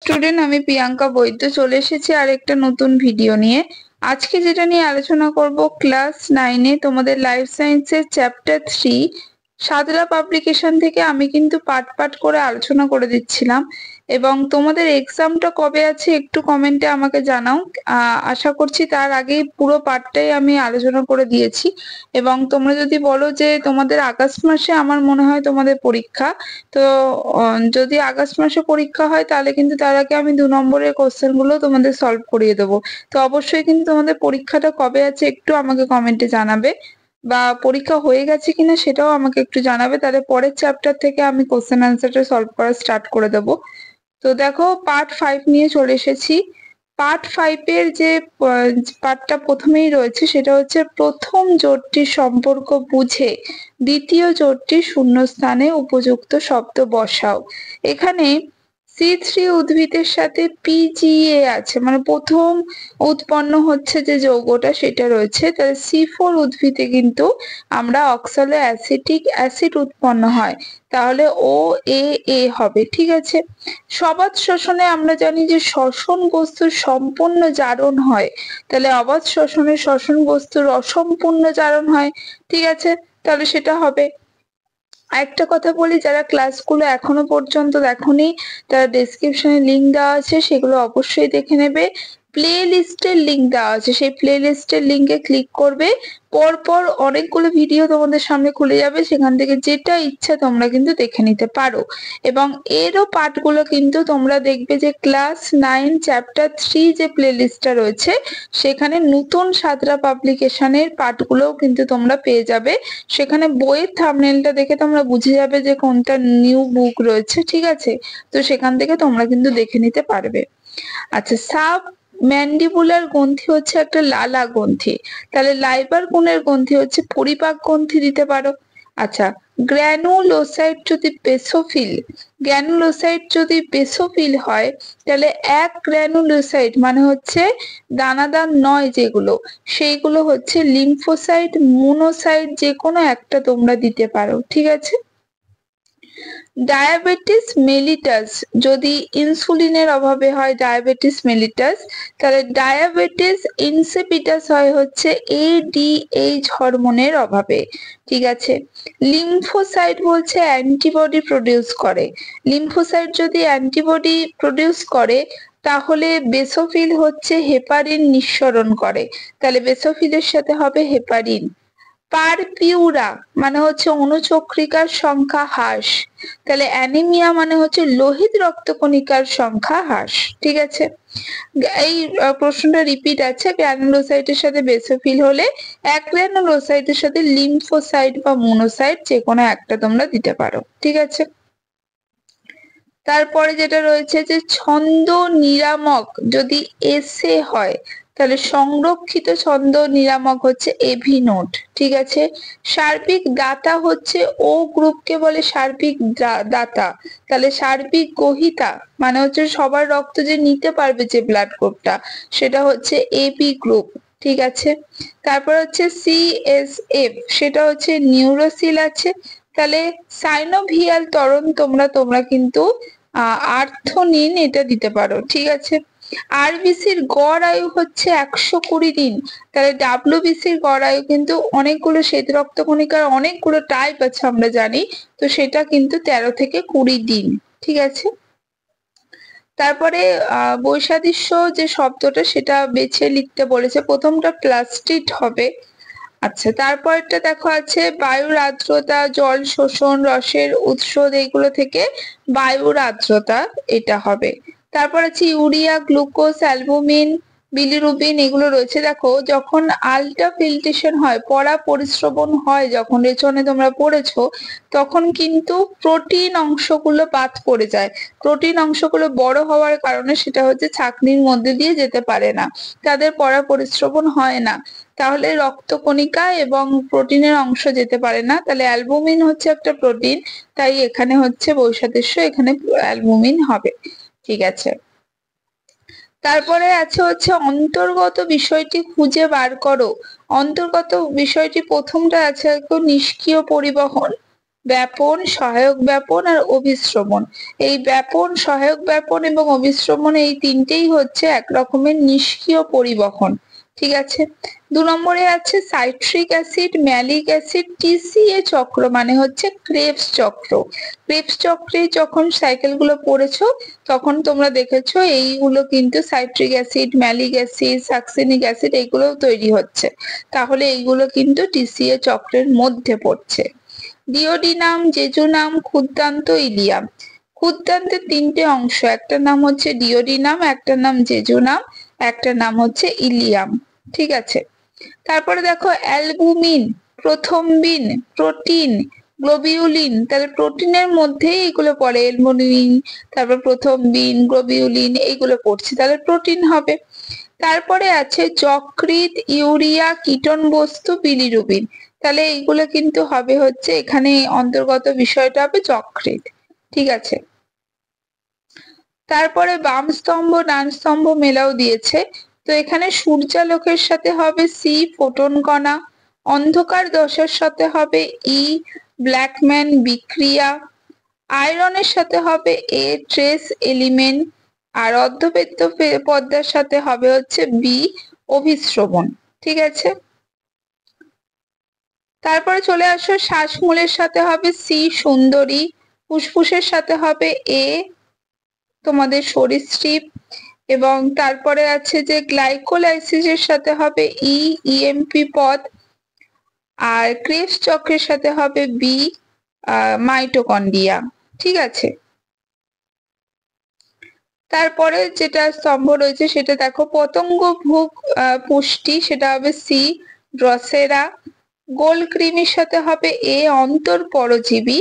Student, আমি প্রিয়াঙ্কা বৈদ্য চলে এসেছি আর একটা নতুন ভিডিও নিয়ে। আজকে যেটা নিয়ে আলোচনা করব, ক্লাস 9-এ তোমাদের লাইফ সায়েন্সের চ্যাপ্টার 3 সাদরা পাবলিকেশন থেকে আমি কিন্তু পার্ট পার্ট করে আলোচনা করে দিচ্ছিলাম। এবং তোমাদের এক্সামটা কবে আছে একটু কমেন্টে আমাকে জানাও। আশা করছি তার আগেই পুরো পার্টটাই আমি আলোচনা করে দিয়েছি। এবং তোমরা যদি বলো যে তোমাদের আগস্ট মাসে, আমার মনে হয় তোমাদের পরীক্ষা, তো যদি আগস্ট মাসে পরীক্ষা হয় তাহলে কিন্তু তার আগে আমি 2 নম্বরের কোশ্চেন গুলো তোমাদের সলভ করিয়ে দেবো। তো অবশ্যই কিন্তু তোমাদের পরীক্ষাটা কবে আছে একটু আমাকে কমেন্টে জানাবে, বা পরীক্ষা হয়ে গেছে কিনা সেটাও আমাকে একটু জানাবে, তাহলে পরের চ্যাপ্টার থেকে আমি কোশ্চেন অ্যান্সারটা সলভ করা স্টার্ট করে দেবো। তো দেখো, পার্ট 5 নিয়ে চলে এসেছি। পার্ট 5 এর যে পার্টটা প্রথমেই রয়েছে সেটা হচ্ছে প্রথম জোটটির সম্পর্ক বুঝে দ্বিতীয় জোটটির শূন্যস্থানে উপযুক্ত শব্দ বসাও। এখানে C3 উদ্ভিদের সাথে PGA আছে, মানে প্রথম উৎপন্ন হচ্ছে যে যৌগটা সেটা রয়েছে। তাহলে C4 উদ্ভিদে কিন্তু আমরা অক্সালো অ্যাসিটিক অ্যাসিড উৎপন্ন হয়, তাহলে OAA হবে। ঠিক আছে। সবাত শ্বসনে আমরা জানি যে শ্বসন বস্তুর সম্পূর্ণ জারণ হয়, তাহলে অবাত শ্বসনে শ্বসন বস্তুর অসম্পূর্ণ জারণ হয়। ঠিক আছে, তাহলে সেটা হবে। একটা কথা বলি, যারা ক্লাসগুলো এখনো পর্যন্ত দেখোনি তারা ডেসক্রিপশনে লিংক দেওয়া আছে, সেগুলো অবশ্যই দেখে নেবে। প্লে লিস্টের লিংক দেওয়া আছে, সেই প্লে লিস্টের লিংকে ক্লিক করবে, পরপর অনেকগুলো ভিডিও তোমাদের সামনে খুলে যাবে, সেখান থেকে যেটা ইচ্ছা তোমরা কিন্তু দেখে নিতে পারো। এবং এরও পার্টগুলো কিন্তু তোমরা দেখবে যে ক্লাস 9 চ্যাপ্টার 3 যে প্লে লিস্টটা রয়েছে সেখানে নতুন সাদরা পাবলিকেশনের পার্টগুলোও কিন্তু তোমরা পেয়ে যাবে। সেখানে বইয়ের থাম্বনেলটা দেখে তোমরা বুঝে যাবে যে কোনটা নিউ বুক রয়েছে। ঠিক আছে, তো সেখান থেকে তোমরা কিন্তু দেখে নিতে পারবে। আচ্ছা, সাব ম্যান্ডিবুলার গ্রন্থি হচ্ছে একটা লালা গ্রন্থি, তাহলে লাইবার কোণের গ্রন্থি হচ্ছে পরিপাক গ্রন্থি দিতে পারো। আচ্ছা, গ্র্যানুলোসাইট যদি বেসোফিল, গ্র্যানুলোসাইট যদি বেসোফিল হয় তাহলে এক গ্র্যানুলোসাইট মানে হচ্ছে দানাদার নয় যেগুলো, সেইগুলো হচ্ছে লিম্ফোসাইট, মোনোসাইট, যে কোনো একটা তোমরা দিতে পারো। ঠিক আছে। ডায়াবেটিস মেলিটাস যদি ইনসুলিনের অভাবে হয়, ডায়াবেটিস মেলিটাস, তাহলে ডায়াবেটিস ইনসিপিটাস হয় হচ্ছে ADH হরমোনের অভাবে। ঠিক আছে। লিম্ফোসাইট বলছে অ্যান্টিবডি প্রডিউস করে, লিম্ফোসাইট যদি অ্যান্টিবডি প্রডিউস করে তাহলে বেসোফিল হচ্ছে হেপারিন নিঃসরণ করে, তাহলে বেসোফিলের সাথে হবে হেপারিন। পারপিউরা মানে হচ্ছে অণুচক্রিকার সংখ্যা হ্রাস, তাহলে অ্যানিমিয়া মানে হচ্ছে লোহিত রক্তকণিকার সংখ্যা হ্রাস। ঠিক আছে। এই প্রশ্নটা রিপিট আছে, গ্র্যানুলোসাইটের সাথে বেসোফিল হলে এক গ্র্যানুলোসাইটের সাথে লিম্ফোসাইট বা মোনোসাইট যে কোনো একটা তোমরা দিতে পারো। ঠিক আছে। তারপরে যেটা রয়েছে যে ছন্দ নিরামক যদি এসে হয় তাহলে সংরক্ষিত ছন্দ নিরামক হচ্ছে এভি নোট। ঠিক আছে। সার্বিক দাতা হচ্ছে ও গ্রুপকে বলে সার্বিক দাতা, তাহলে সার্বিক গ্রহিতা মানে হচ্ছে সবার রক্ত যে নিতে পারবে যে ব্লাড গ্রুপটা সেটা হচ্ছে এবি গ্রুপ। ঠিক আছে। তারপর হচ্ছে CSF, সেটা হচ্ছে নিউরোসিল আছে, তাহলে সাইনোভিয়াল ত্বরণ তোমরা কিন্তু আর্থনিন এটা দিতে পারো। ঠিক আছে। আরবিসির গড় আয়ু হচ্ছে 120 দিন, তাহলে ডাব্লিউবিসির গড় আয়ু কিন্তু অনেকগুলো শ্বেত রক্তকণিকার অনেকগুলো টাইপ আছে আমরা জানি, তো সেটা কিন্তু 13 থেকে 20 দিন। ঠিক আছে। তারপরে বৈসাদৃশ্য যে শব্দটা সেটা বেছে লিখতে বলেছে, প্রথমটা প্লাস্টিড হবে। আচ্ছা, তারপরটা দেখো আছে বায়ুর আর্দ্রতা, জল শোষণ, রসের উৎস, এইগুলো থেকে বায়ুর আর্দ্রতা এটা হবে। তারপর আছে ইউরিয়া, গ্লুকোজ, অ্যালবুমিন, বিলিরুবিন, এগুলো রয়েছে। দেখো, যখন আলট্রা ফিল্ট্রেশন হয়, পরা পরিশ্রবণ হয়, যখন রেচনে তোমরা পড়েছো, তখন কিন্তু প্রোটিন অংশগুলো বাদ পড়ে যায়। প্রোটিন অংশগুলো বড় হওয়ার কারণে সেটা হচ্ছে ছাঁকনির মধ্যে দিয়ে যেতে পারে না, তাদের পরা পরিশ্রবণ হয় না, তাহলে রক্তকণিকা এবং প্রোটিনের অংশ যেতে পারে না। তাহলে অ্যালবুমিন হচ্ছে একটা প্রোটিন, তাই এখানে হচ্ছে বৈসাদৃশ্য, এখানে অ্যালবুমিন হবে। ঠিক আছে। তারপরে আছে হচ্ছে অন্তর্গত বিষয়টি খুঁজে বার করো। অন্তর্গত বিষয়টি প্রথমটা আছে নিষ্ক্রিয় পরিবহন, ব্যাপন, সহায়ক ব্যাপন আর অভিস্রবণ। এই ব্যাপন, সহায়ক ব্যাপন এবং অভিস্রবণ এই তিনটেই হচ্ছে এক রকমের নিষ্ক্রিয় পরিবহন। ঠিক আছে। 2 নম্বরে আছে citric acid, malic acid, TCA চক্র মানে হচ্ছে ক্রেবস চক্র। ক্রেবস চক্রে যখন সাইকেলগুলো পড়েছো তখন তোমরা দেখেছো এইগুলো কিন্তু citric acid, malic acid, succinic acid এইগুলো তৈরি হচ্ছে। তাহলে এইগুলো কিন্তু টিসিএ চক্রের মধ্যে পড়ছে। ডিওডিনাম, জেজুনাম, ক্ষুদ্রান্ত, ইলিয়াম। ক্ষুদ্রান্তের 3টে অংশ, একটা নাম হচ্ছে ডিওডিনাম, একটা নাম জেজুনাম, একটা নাম হচ্ছে ইলিয়াম। ঠিক আছে। তারপরে দেখো অ্যালবুমিন, প্রথমবিন, প্রোটিন, গ্লোবিউলিন। তাহলে প্রোটিনের মধ্যেই এগুলো পড়ে, অ্যালবুমিন, তারপর প্রথমবিন, গ্লোবিউলিন এইগুলো পড়ছে, তাহলে প্রোটিন হবে। তারপরে আছে যকৃৎ, ইউরিয়া, কিটোন বস্তু, বিলিরুবিন। তাহলে এইগুলো কিন্তু হবে হচ্ছে এখানে অন্তর্গত বিষয়টা হবে যকৃৎ। ঠিক আছে। তারপরে বাম স্তম্ভ ডান স্তম্ভ মেলাও দিয়েছে। তো এখানে সূর্যালোকের সাথে হবে সি, ফোটন কণা। অন্ধকার দশার সাথে হবে ই, ব্ল্যাকম্যান বিক্রিয়া। আয়রনের সাথে হবে এ, ট্রেস এলিমেন্ট। আর অর্ধবেদ্য পর্দার সাথে হবে হচ্ছে বি, অভিস্রবণ। ঠিক আছে। তারপরে চলে আসো শ্বাসমূলের সাথে হবে সি, সুন্দরী। ফুসফুসের সাথে হবে এ, তোমাদের সরীসৃপ। এবং তারপরে আছে যে গ্লাইকোলাইসিসের সাথে হবে ই, ইএমপি পদ। আর ক্রেবস চক্রের সাথে হবে বি, মাইটোকন্ড্রিয়া। ঠিক আছে। তারপরে যেটা স্তম্ভ রয়েছে সেটা দেখো পতঙ্গ ভোগ পুষ্টি, সেটা হবে সি, ড্রসেরা। গোল কৃমির সাথে হবে এ, অন্তর পরজীবী।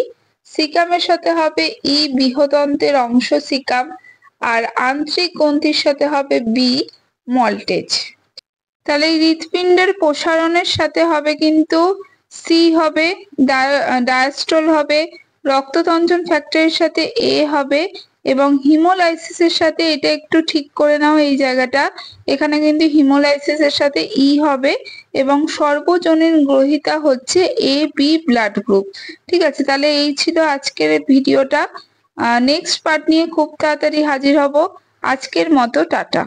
সিকামের সাথে হবে ই, বৃহদন্তের অংশ সিকাম। আর আন্ত্রিক গ্রন্থির সাথে হবে বি, মল্টেজ। তাহলে এই হৃৎপিণ্ডের প্রসারণের সাথে হবে কিন্তু সি হবে, ডায়াস্ট্রল হবে। রক্ততঞ্চন ফ্যাক্টরের সাথে এ হবে এবং হিমোলাইসিসের সাথে, এটা একটু ঠিক করে নাও এই জায়গাটা, এখানে কিন্তু হিমোলাইসিসের সাথে ই হবে এবং সর্বজনীন গ্রহিতা হচ্ছে এ বি ব্লাড গ্রুপ। ঠিক আছে। তাহলে এই ছিল আজকের ভিডিওটা। নেক্সট পার্ট নিয়ে খুব তাড়াতাড়ি হাজির হব। আজকের মতো টাটা।